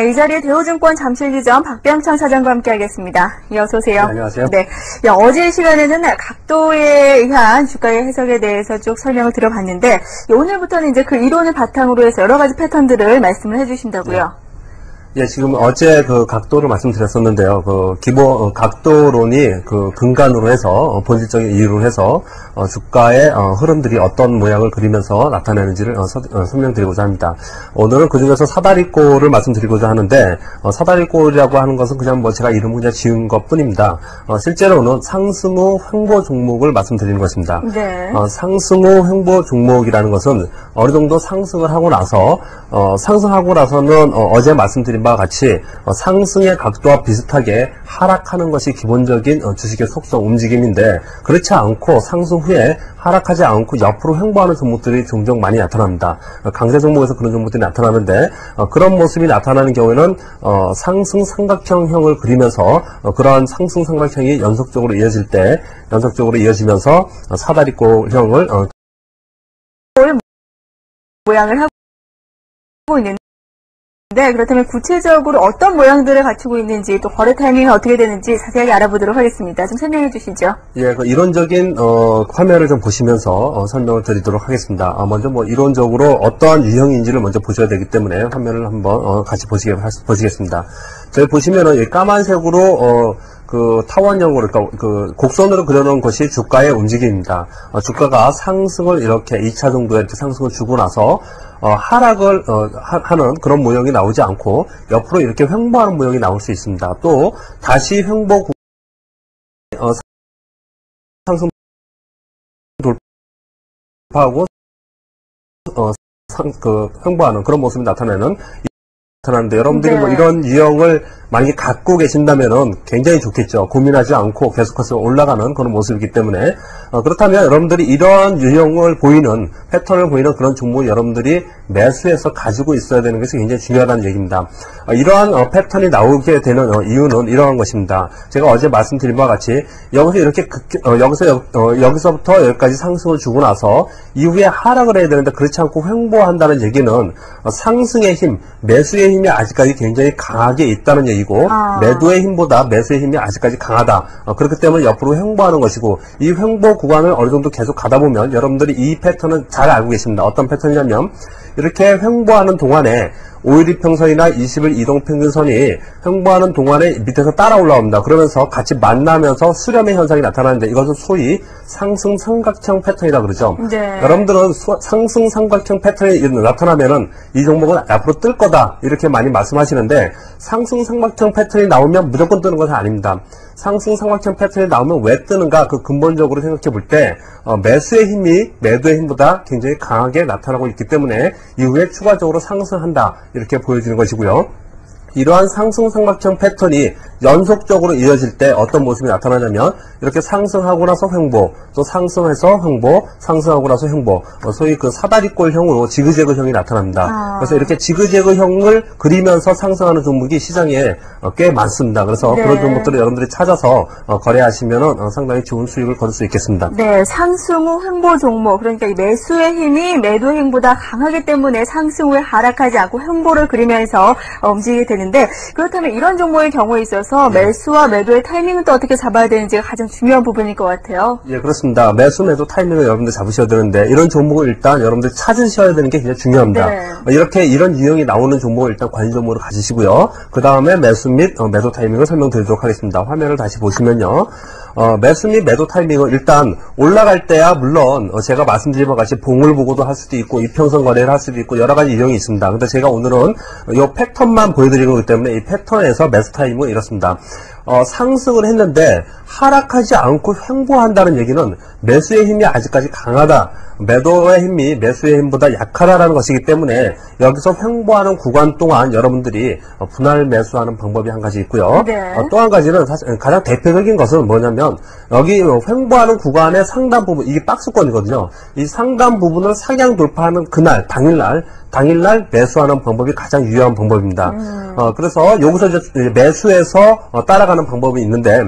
네, 이 자리에 대우증권 잠실지점 박병창 사장과 함께하겠습니다. 어서 오세요. 네, 안녕하세요. 네, 어제 시간에는 각도에 의한 주가의 해석에 대해서 쭉 설명을 들어봤는데 오늘부터는 이제 그 이론을 바탕으로 해서 여러 가지 패턴들을 말씀을 해주신다고요. 예, 지금 어제 그 각도를 말씀드렸었는데요. 그 기본 각도론이 그 근간으로 해서 본질적인 이유로 해서 주가의 흐름들이 어떤 모양을 그리면서 나타내는지를 설명드리고자 합니다. 오늘은 그 중에서 사다리꼴을 말씀드리고자 하는데 사다리꼴이라고 하는 것은 그냥 뭐 제가 이름을 그냥 지은 것뿐입니다. 실제로는 상승 후 횡보 종목을 말씀드리는 것입니다. 네. 상승 후 횡보 종목이라는 것은 어느 정도 상승을 하고 나서 상승하고 나서는 어제 말씀드린 바와 같이 상승의 각도와 비슷하게 하락하는 것이 기본적인 주식의 속성 움직임인데, 그렇지 않고 상승 후에 하락하지 않고 옆으로 횡보하는 종목들이 종종 많이 나타납니다. 강세 종목에서 그런 종목들이 나타나는데, 그런 모습이 나타나는 경우에는 상승 삼각형을 그리면서 그러한 상승 삼각형이 연속적으로 이어지면서 사다리꼴형을 모양을 하고 있는데, 그렇다면 구체적으로 어떤 모양들을 갖추고 있는지, 또 거래 타이밍이 어떻게 되는지 자세하게 알아보도록 하겠습니다. 좀 설명해 주시죠. 예, 그 이론적인 화면을 좀 보시면서 설명을 드리도록 하겠습니다. 먼저 뭐 이론적으로 어떠한 유형인지를 먼저 보셔야 되기 때문에 화면을 한번 같이 보시겠습니다. 저희 보시면은 이 까만색으로 그 타원형으로, 그러니까 그 곡선으로 그려놓은 것이 주가의 움직임입니다. 주가가 상승을 이렇게 2차 정도의 이렇게 상승을 주고 나서 하락을 하는 그런 모형이 나오지 않고 옆으로 이렇게 횡보하는 모형이 나올 수 있습니다. 또 다시 횡보 상승 돌파하고 횡보하는 그런 모습이 나타나는데, 여러분들이 뭐 이런 유형을 만약에 갖고 계신다면은 굉장히 좋겠죠. 고민하지 않고 계속해서 올라가는 그런 모습이기 때문에, 그렇다면 여러분들이 이런 유형을 보이는, 패턴을 보이는 그런 종목을 여러분들이 매수해서 가지고 있어야 되는 것이 굉장히 중요하다는 얘기입니다. 이러한 패턴이 나오게 되는 이유는 이러한 것입니다. 제가 어제 말씀드린 바와 같이 여기서 이렇게 여기서부터 여기까지 상승을 주고 나서 이후에 하락을 해야 되는데, 그렇지 않고 횡보한다는 얘기는 상승의 힘, 매수의 힘이 아직까지 굉장히 강하게 있다는 얘기고, 매도의 힘보다 매수의 힘이 아직까지 강하다. 그렇기 때문에 옆으로 횡보하는 것이고, 이 횡보 구간을 어느 정도 계속 가다 보면 여러분들이 이 패턴은 잘 알고 계십니다. 어떤 패턴이냐면, 이렇게 횡보하는 동안에 5일2평선이나 20일 이동평균선이 횡보하는 동안에 밑에서 따라 올라옵니다. 그러면서 같이 만나면서 수렴의 현상이 나타나는데, 이것은 소위 상승 삼각형 패턴이라고 그러죠. 네. 여러분들은 상승 삼각형 패턴이 나타나면은 이 종목은 앞으로 뜰 거다 이렇게 많이 말씀하시는데, 상승 삼각형 패턴이 나오면 무조건 뜨는 것은 아닙니다. 상승 삼각형 패턴이 나오면 왜 뜨는가, 그 근본적으로 생각해 볼 때 매수의 힘이 매도의 힘보다 굉장히 강하게 나타나고 있기 때문에 이후에 추가적으로 상승한다 이렇게 보여지는 것이고요. 이러한 상승 삼각형 패턴이 연속적으로 이어질 때 어떤 모습이 나타나냐면, 이렇게 상승하고 나서 횡보, 또 상승해서 횡보, 상승하고 나서 횡보, 소위 그 사다리꼴형으로 지그재그형이 나타납니다. 그래서 이렇게 지그재그형을 그리면서 상승하는 종목이 시장에 꽤 많습니다. 그래서 그런 종목들을 여러분들이 찾아서 거래하시면 상당히 좋은 수익을 거둘 수 있겠습니다. 네, 상승 후 횡보 종목, 그러니까 이 매수의 힘이 매도의 힘보다 강하기 때문에 상승 후에 하락하지 않고 횡보를 그리면서 움직이게 되는데, 그렇다면 이런 종목의 경우에 있어서 매수와 매도의 타이밍은 또 어떻게 잡아야 되는지가 가장 중요한 부분일 것 같아요. 예, 그렇습니다. 매수, 매도 타이밍을 여러분들 잡으셔야 되는데, 이런 종목을 일단 여러분들 찾으셔야 되는 게 굉장히 중요합니다. 이런 유형이 나오는 종목을 일단 관심 종목으로 가지시고요. 그 다음에 매수 및 매도 타이밍을 설명드리도록 하겠습니다. 화면을 다시 보시면요. 매수 및 매도 타이밍은 일단 올라갈 때야 물론 제가 말씀드린 것 같이 봉을 보고도 할 수도 있고 이평선 거래를 할 수도 있고 여러 가지 유형이 있습니다. 근데 제가 오늘은 이 패턴만 보여드리는 거기 때문에 이 패턴에서 매수 타이밍은 이렇습니다. 상승을 했는데 하락하지 않고 횡보한다는 얘기는 매수의 힘이 아직까지 강하다, 매도의 힘이 매수의 힘보다 약하다라는 것이기 때문에 여기서 횡보하는 구간 동안 여러분들이 분할 매수하는 방법이 한 가지 있고요. 또 한 가지는 사실 가장 대표적인 것은 뭐냐면, 여기 횡보하는 구간의 상단 부분, 이게 박스권이거든요. 이 상단 부분을 상향 돌파하는 그날, 당일날 당일날 매수하는 방법이 가장 유효한 방법입니다. 그래서 여기서 이제 매수해서 따라가는 방법이 있는데,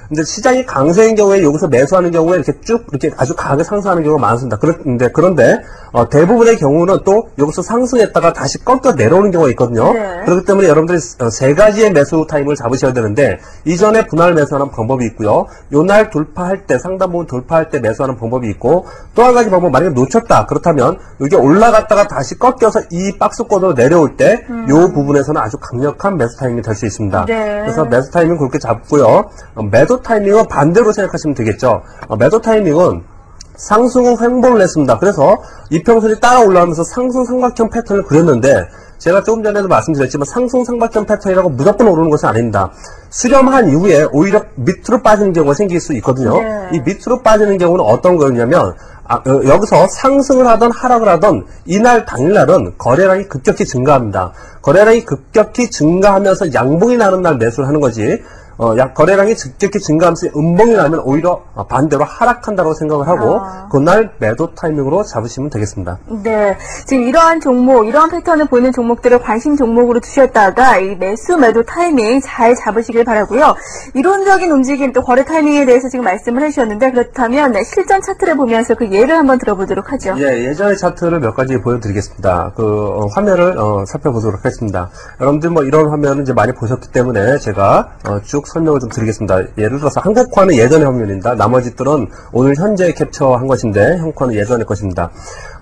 근데 시장이 강세인 경우에 여기서 매수하는 경우에 이렇게 쭉 이렇게 아주 강하게 상승하는 경우가 많습니다. 그런데 대부분의 경우는 또 여기서 상승했다가 다시 꺾여 내려오는 경우가 있거든요. 네. 그렇기 때문에 여러분들이 세 가지의 매수 타임을 잡으셔야 되는데, 이전에 분할 매수하는 방법이 있고요. 요날 돌파할 때, 상단 부분 돌파할 때 매수하는 방법이 있고, 또 한 가지 방법, 만약에 놓쳤다 그렇다면 이게 올라갔다가 다시 꺾여서 이 박스권으로 내려올 때 요 부분에서는 아주 강력한 매수 타이밍이 될 수 있습니다. 네. 그래서 매수 타이밍 그렇게 잡고요. 매도 타이밍은 반대로 생각하시면 되겠죠. 매도 타이밍은 상승 후 횡보를 냈습니다. 그래서 이평선이 따라 올라오면서 상승 삼각형 패턴을 그렸는데, 제가 조금 전에도 말씀드렸지만 상승 삼각형 패턴이라고 무조건 오르는 것은 아닙니다. 수렴한 이후에 오히려 밑으로 빠지는 경우가 생길 수 있거든요. 네. 이 밑으로 빠지는 경우는 어떤 거였냐면, 여기서 상승을 하던 하락을 하던 이날 당일날은 거래량이 급격히 증가합니다. 거래량이 급격히 증가하면서 양봉이 나는 날 매수를 하는 거지, 거래량이 급격히 증가하면서 음봉이 나면 오히려 반대로 하락한다고 생각을 하고 그날 매도 타이밍으로 잡으시면 되겠습니다. 네, 지금 이러한 종목, 이러한 패턴을 보이는 종목들을 관심 종목으로 두셨다가 이 매수 매도 타이밍 잘 잡으시길 바라고요. 이론적인 움직임 또 거래 타이밍에 대해서 지금 말씀을 해주셨는데, 그렇다면 실전 차트를 보면서 그 예를 한번 들어보도록 하죠. 예, 예전의 차트를 몇 가지 보여드리겠습니다. 화면을 살펴보도록 하겠습니다. 여러분들 뭐 이런 화면은 이제 많이 보셨기 때문에 제가 쭉 설명을 좀 드리겠습니다. 예를 들어서 한국화는 예전의 화면입니다. 나머지들은 오늘 현재 캡처한 것인데, 한국화는 예전의 것입니다.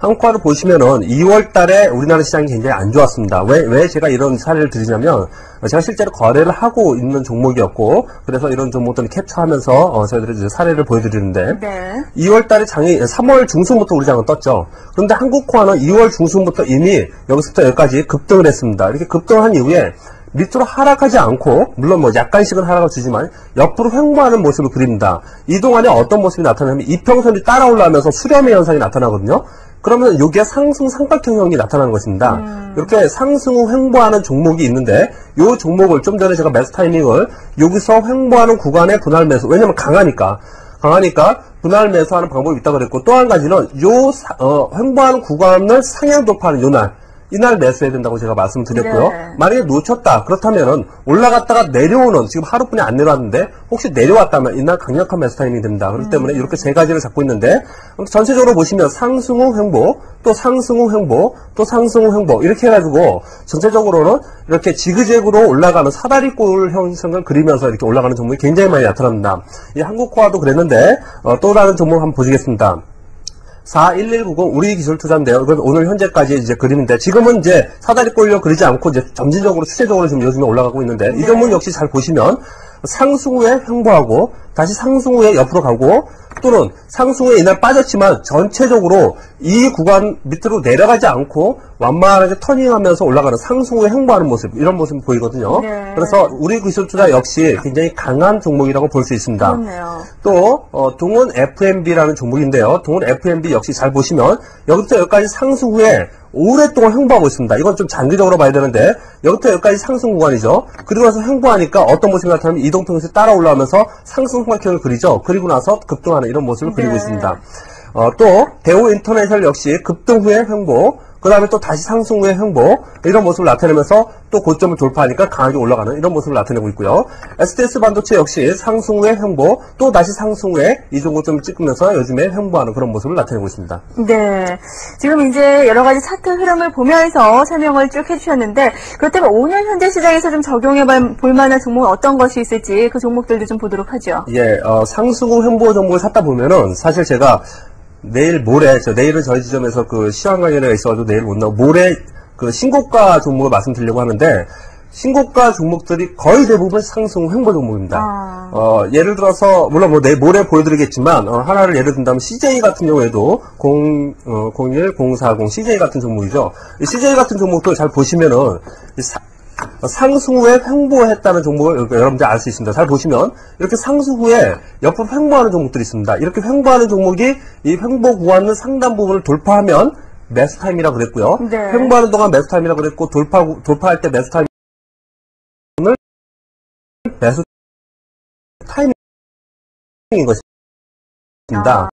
한국화를 보시면은 2월 달에 우리나라 시장이 굉장히 안 좋았습니다. 왜 제가 이런 사례를 드리냐면, 제가 실제로 거래를 하고 있는 종목이었고, 그래서 이런 종목들을 캡처하면서 저희들이 이제 사례를 보여드리는데, 네. 2월 달에 3월 중순부터 우리 장은 떴죠. 그런데 한국화는 2월 중순부터 이미 여기서부터 여기까지 급등을 했습니다. 이렇게 급등한 이후에 밑으로 하락하지 않고, 물론 뭐 약간씩은 하락을 주지만 옆으로 횡보하는 모습을 그립니다. 이 동안에 어떤 모습이 나타나면 이평선이 따라 올라오면서 수렴의 현상이 나타나거든요. 그러면 여기에 상승 삼각형이 나타나는 것입니다. 이렇게 상승 후 횡보하는 종목이 있는데, 이 종목을 좀 전에 제가 매수 타이밍을 여기서 횡보하는 구간에 분할 매수, 왜냐면 강하니까 분할 매수하는 방법이 있다고 그랬고, 또 한 가지는 횡보하는 구간을 상향 돌파하는 이날 매수해야 된다고 제가 말씀드렸고요. 네. 만약에 놓쳤다 그렇다면은 올라갔다가 내려오는, 지금 하루뿐이 안 내려왔는데 혹시 내려왔다면 이날 강력한 매수 타이밍이 됩니다. 그렇기 때문에 이렇게 세 가지를 잡고 있는데, 전체적으로 보시면 상승 후 횡보, 또 상승 후 횡보, 또 상승 후 횡보, 이렇게 해가지고 전체적으로는 이렇게 지그재그로 올라가는 사다리꼴 형성을 그리면서 이렇게 올라가는 종목이 굉장히 많이 나타납니다. 이 한국화도 그랬는데 또 다른 종목 한번 보시겠습니다. 41190 우리기술투자인데요. 이건 오늘 현재까지 이제 그림인데, 지금은 이제 사다리꼴로 그리지 않고 이제 점진적으로 추세적으로 지금 요즘에 올라가고 있는데, 이 종목 역시 잘 보시면 상승 후에 횡보하고 다시 상승 후에 옆으로 가고, 또는 상승 후에 이날 빠졌지만 전체적으로 이 구간 밑으로 내려가지 않고 완만하게 터닝하면서 올라가는 상승 후에 횡보하는 모습, 이런 모습이 보이거든요. 네. 그래서 우리기술투자 역시 굉장히 강한 종목이라고 볼 수 있습니다. 그렇네요. 또 동원 FMB라는 종목인데요. 동원 FMB 역시 잘 보시면 여기부터 여기까지 상승 후에 오랫동안 횡보하고 있습니다. 이건 좀 장기적으로 봐야 되는데, 여기부터 여기까지 상승 구간이죠. 그리고 나서 횡보하니까 어떤 모습이 나타나면 이동평균이 따라 올라오면서 상승 삼각형을 그리죠. 그리고 나서 급등하는 이런 모습을 그리고 있습니다. 또 대우 인터내셔널 역시 급등 후에 횡보, 그 다음에 또 다시 상승 후에 횡보, 이런 모습을 나타내면서 또 고점을 돌파하니까 강하게 올라가는 이런 모습을 나타내고 있고요. SDS 반도체 역시 상승 후에 횡보, 또 다시 상승 후에 이종 고점을 찍으면서 요즘에 횡보하는 그런 모습을 나타내고 있습니다. 네. 지금 이제 여러 가지 차트 흐름을 보면서 설명을 쭉 해주셨는데, 그렇다면 5년 현재 시장에서 좀 적용해 볼 만한 종목은 어떤 것이 있을지 그 종목들도 좀 보도록 하죠. 예, 상승 후 횡보 종목을 샀다 보면은 사실 제가 내일은 저희 지점에서 그 시황 강연회가 있어가지고 내일 못 나오고, 모레 그 신고가 종목을 말씀드리려고 하는데, 신고가 종목들이 거의 대부분 상승 횡보 종목입니다. 예를 들어서, 물론 뭐 모레 보여드리겠지만, 하나를 예를 든다면 CJ 같은 경우에도 01040 CJ 같은 종목이죠. 이 CJ 같은 종목도 잘 보시면은, 상승 후에 횡보했다는 종목을 여러분들 알 수 있습니다. 잘 보시면 이렇게 상승 후에 옆으로 횡보하는 종목들이 있습니다. 이렇게 횡보하는 종목이 이 횡보 구간의 상단 부분을 돌파하면 매수 타임이라고 그랬고요. 네. 횡보하는 동안 매수 타임이라고 그랬고, 돌파할 때 매수 타임을 매수 타이밍인 것입니다.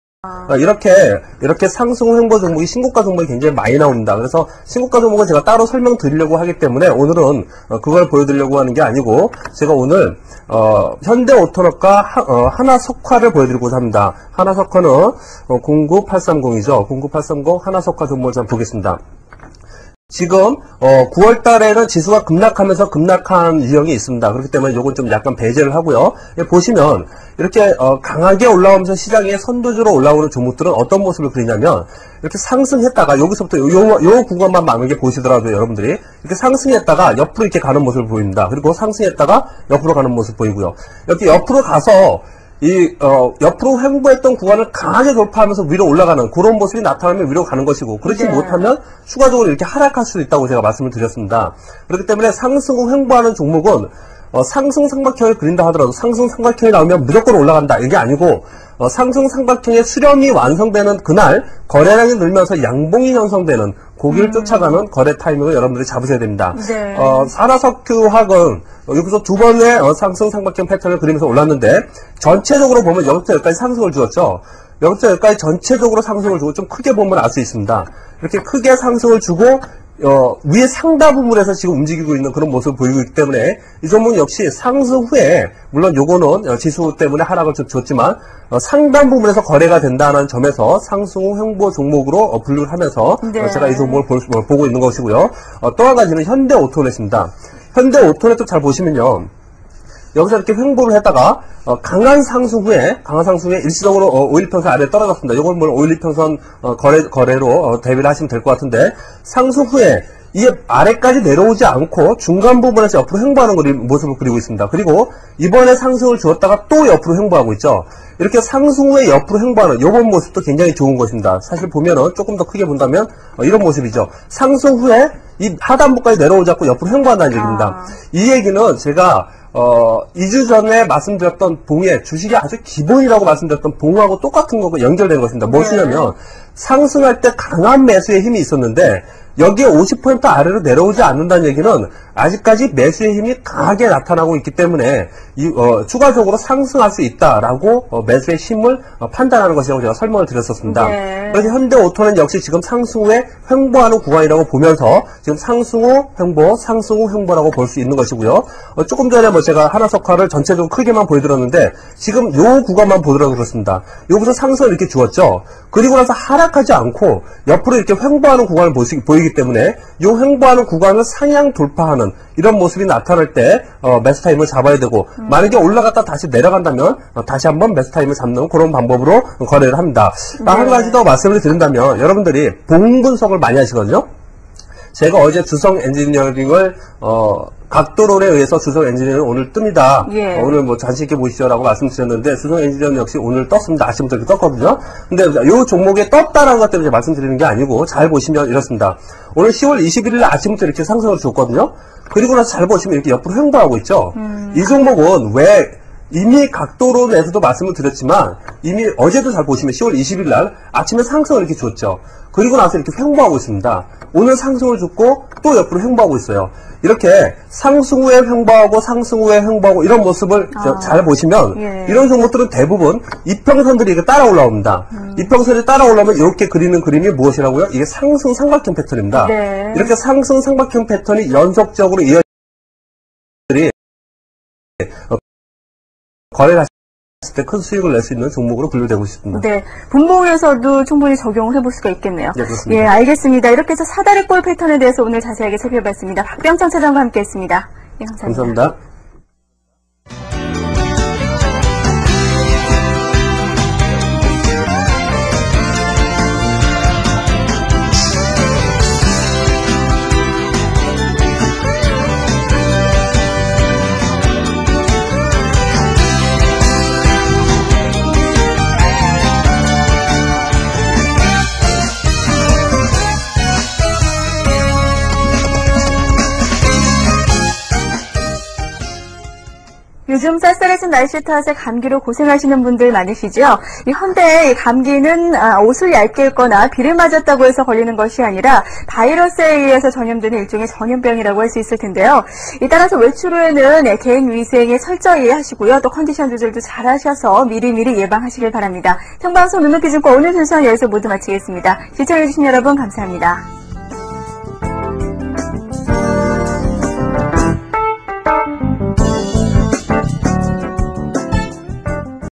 이렇게 상승 횡보 종목이 신고가 종목이 굉장히 많이 나옵니다. 그래서 신고가 종목은 제가 따로 설명드리려고 하기 때문에 오늘은 그걸 보여드리려고 하는 게 아니고 제가 오늘 현대오토넛과 하나석화를 보여드리고자 합니다. 하나석화는 09830이죠. 09830 하나석화 종목을 좀 보겠습니다. 지금 9월 달에는 지수가 급락하면서 급락한 유형이 있습니다. 그렇기 때문에 요건 좀 약간 배제를 하고요. 보시면 이렇게 강하게 올라오면서 시장에 선두주로 올라오는 종목들은 어떤 모습을 그리냐면 이렇게 상승했다가 여기서부터 요 구간만 만약에 보시더라도 여러분들이 이렇게 상승했다가 옆으로 이렇게 가는 모습을 보입니다. 그리고 상승했다가 옆으로 가는 모습 보이고요. 이렇게 옆으로 가서 옆으로 횡보했던 구간을 강하게 돌파하면서 위로 올라가는 그런 모습이 나타나면 위로 가는 것이고, 그렇지 못하면 추가적으로 이렇게 하락할 수도 있다고 제가 말씀을 드렸습니다. 그렇기 때문에 상승 후 횡보하는 종목은 상승 삼각형을 그린다 하더라도 상승 삼각형이 나오면 무조건 올라간다, 이게 아니고 상승 삼각형의 수렴이 완성되는 그날 거래량이 늘면서 양봉이 형성되는 고기를 쫓아가는 거래 타이밍을 여러분들이 잡으셔야 됩니다. 네. 산화석유화학은 여기서 두 번의 상승 삼각형 패턴을 그리면서 올랐는데 전체적으로 보면 여기부터 여기까지 상승을 주었죠. 여기부터 여기까지 전체적으로 상승을 주고 좀 크게 보면 알 수 있습니다. 이렇게 크게 상승을 주고 위에 상단 부분에서 지금 움직이고 있는 그런 모습을 보이고 있기 때문에 이 종목은 역시 상승 후에, 물론 요거는 지수 때문에 하락을 좀 줬지만 상단 부분에서 거래가 된다는 점에서 상승 후 횡보 종목으로 분류를 하면서 제가 이 종목을 보고 있는 것이고요. 또 한 가지는 현대오토넷입니다. 현대오토넷도 잘 보시면요, 여기서 이렇게 횡보를 했다가 강한 상승 후에 일시적으로 5일평선 아래에 떨어졌습니다. 이건 뭐 5일평선 거래로 대비를 하시면 될 것 같은데, 상승 후에 이 아래까지 내려오지 않고 중간 부분에서 옆으로 횡보하는 모습을 그리고 있습니다. 그리고 이번에 상승을 주었다가 또 옆으로 횡보하고 있죠. 이렇게 상승 후에 옆으로 횡보하는 이번 모습도 굉장히 좋은 것입니다. 사실 보면은 조금 더 크게 본다면 이런 모습이죠. 상승 후에 이 하단부까지 내려오지 않고 옆으로 횡보한다는 얘기입니다. 이 얘기는 제가 2주 전에 말씀드렸던 봉의 주식이 아주 기본이라고 말씀드렸던 봉하고 똑같은 거고 연결된 것입니다. 무엇이냐면 상승할 때 강한 매수의 힘이 있었는데 여기에 50% 아래로 내려오지 않는다는 얘기는 아직까지 매수의 힘이 강하게 나타나고 있기 때문에 추가적으로 상승할 수 있다라고 매수의 힘을 판단하는 것이라고 제가 설명을 드렸었습니다. 그래서 현대오토는 역시 지금 상승 후에 횡보하는 구간이라고 보면서 지금 상승 후 횡보, 상승 후 횡보라고 볼 수 있는 것이고요. 조금 전에 제가 하나석화를 전체적으로 크게만 보여드렸는데 지금 요 구간만 보더라도 그렇습니다. 여기서 상승을 이렇게 주었죠. 그리고 나서 하락하지 않고 옆으로 이렇게 횡보하는 구간을 보이기 때문에 이 횡보하는 구간을 상향 돌파하는 이런 모습이 나타날 때 매수 타임을 잡아야 되고, 만약에 올라갔다 다시 내려간다면 다시 한번 매수 타임을 잡는 그런 방법으로 거래를 합니다. 한 가지 더 말씀을 드린다면, 여러분들이 봉 분석을 많이 하시거든요. 제가 어제 주성 엔지니어링을 각도론에 의해서 주성 엔지니어링 오늘 뜹니다. 오늘 뭐 자신 있게 보시죠라고 말씀드렸는데 주성 엔지니어링 역시 오늘 떴습니다. 아침부터 이렇게 떴거든요. 근데 이 종목에 떴다라는 것 때문에 말씀드리는 게 아니고, 잘 보시면 이렇습니다. 오늘 10월 21일 아침부터 이렇게 상승을 줬거든요. 그리고 나서 잘 보시면 이렇게 옆으로 횡보하고 있죠. 이 종목은 왜 이미 각도론에서도 말씀을 드렸지만 이미 어제도 잘 보시면 10월 20일 날 아침에 상승을 이렇게 줬죠. 그리고 나서 이렇게 횡보하고 있습니다. 오늘 상승을 줬고 또 옆으로 횡보하고 있어요. 이렇게 상승 후에 횡보하고 상승 후에 횡보하고 이런 모습을 잘 보시면 이런 종목들은 대부분 이평선들이 이렇게 따라 올라옵니다. 이평선이 따라 올라오면 이렇게 그리는 그림이 무엇이라고요? 이게 상승 삼각형 패턴입니다. 이렇게 상승 삼각형 패턴이 연속적으로 이어들이 거래를 했을 때 큰 수익을 낼 수 있는 종목으로 분류되고 있습니다. 네, 분봉에서도 충분히 적용을 해볼 수가 있겠네요. 네, 그렇습니다. 예, 알겠습니다. 이렇게 해서 사다리 꼴 패턴에 대해서 오늘 자세하게 살펴봤습니다. 박병창 차장과 함께했습니다. 예, 감사합니다. 감사합니다. 요즘 쌀쌀해진 날씨 탓에 감기로 고생하시는 분들 많으시죠? 이 현대의 감기는 옷을 얇게 입거나 비를 맞았다고 해서 걸리는 것이 아니라 바이러스에 의해서 전염되는 일종의 전염병이라고 할 수 있을 텐데요. 따라서 외출 후에는 개인 위생에 철저히 하시고요. 또 컨디션 조절도 잘 하셔서 미리미리 예방하시길 바랍니다. 생방송 눈높이 짚고 오늘 순서는 여기서 모두 마치겠습니다. 시청해주신 여러분 감사합니다.